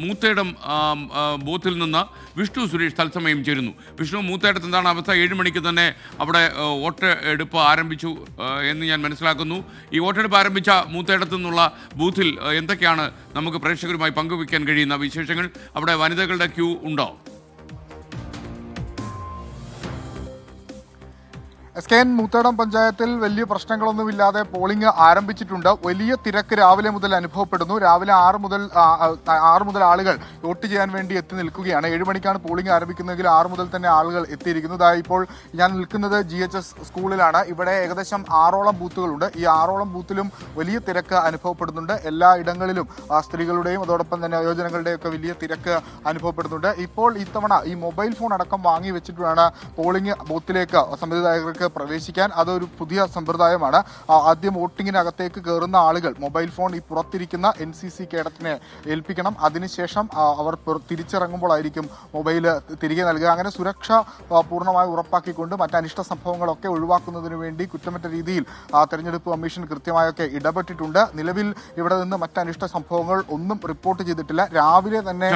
മൂത്തേടം ബൂത്തിൽ നിന്ന് വിഷ്ണു സുരേഷ് തത്സമയം ചേരുന്നു. വിഷ്ണു, മൂത്തേടത്ത് എന്താണ് അവസ്ഥ? 7 മണിക്ക് തന്നെ അവിടെ വോട്ട് എടുപ്പ് ആരംഭിച്ചു എന്ന് ഞാൻ മനസ്സിലാക്കുന്നു. ഈ വോട്ടെടുപ്പ് ആരംഭിച്ച മൂത്തേടത്തു നിന്നുള്ള ബൂത്തിൽ എന്തൊക്കെയാണ് നമുക്ക് പ്രേക്ഷകരുമായി പങ്കുവയ്ക്കാൻ കഴിയുന്ന വിശേഷങ്ങൾ? അവിടെ വനിതകളുടെ ക്യൂ ഉണ്ടോ? SKN മൂത്തേടം പഞ്ചായത്തിൽ വലിയ പ്രശ്നങ്ങളൊന്നുമില്ലാതെ പോളിംഗ് ആരംഭിച്ചിട്ടുണ്ട്. വലിയ തിരക്ക് രാവിലെ മുതൽ അനുഭവപ്പെടുന്നു. രാവിലെ 6 മുതൽ ആളുകൾ വോട്ട് ചെയ്യാൻ വേണ്ടി എത്തി നിൽക്കുകയാണ്. 7 മണിക്കാണ് പോളിംഗ് ആരംഭിക്കുന്നതെങ്കിൽ 6 മുതൽ തന്നെ ആളുകൾ എത്തിയിരിക്കുന്നു. ഇപ്പോൾ ഞാൻ നിൽക്കുന്നത് GHS സ്കൂളിലാണ്. ഇവിടെ ഏകദേശം 6ഓളം ബൂത്തുകളുണ്ട്. ഈ 6ഓളം ബൂത്തിലും വലിയ തിരക്ക് അനുഭവപ്പെടുന്നുണ്ട്. എല്ലാ ഇടങ്ങളിലും സ്ത്രീകളുടെയും അതോടൊപ്പം തന്നെ വയോജനങ്ങളുടെയും ഒക്കെ വലിയ തിരക്ക് അനുഭവപ്പെടുന്നുണ്ട്. ഇപ്പോൾ ഇത്തവണ ഈ മൊബൈൽ ഫോൺ അടക്കം വാങ്ങി വെച്ചിട്ട് വേണം പോളിംഗ് ബൂത്തിലേക്ക് സമ്മതിദായകർക്ക് പ്രവേശിക്കാൻ. അതൊരു പുതിയ സമ്പ്രദായമാണ്. ആദ്യം വോട്ടിങ്ങിനകത്തേക്ക് കയറുന്ന ആളുകൾ മൊബൈൽ ഫോൺ ഈ പുറത്തിരിക്കുന്ന NCC കേഡറ്റിനെ ഏൽപ്പിക്കണം. അതിനുശേഷം അവർ തിരിച്ചിറങ്ങുമ്പോഴായിരിക്കും മൊബൈൽ തിരികെ നൽകുക. അങ്ങനെ സുരക്ഷ പൂർണ്ണമായി ഉറപ്പാക്കിക്കൊണ്ട് മറ്റനിഷ്ട സംഭവങ്ങളൊക്കെ ഒഴിവാക്കുന്നതിന് വേണ്ടി കുറ്റമറ്റ രീതിയിൽ തെരഞ്ഞെടുപ്പ് കമ്മീഷൻ കൃത്യമായൊക്കെ ഇടപെട്ടിട്ടുണ്ട്. നിലവിൽ ഇവിടെ നിന്ന് മറ്റനിഷ്ട സംഭവങ്ങൾ ഒന്നും റിപ്പോർട്ട് ചെയ്തിട്ടില്ല. രാവിലെ തന്നെ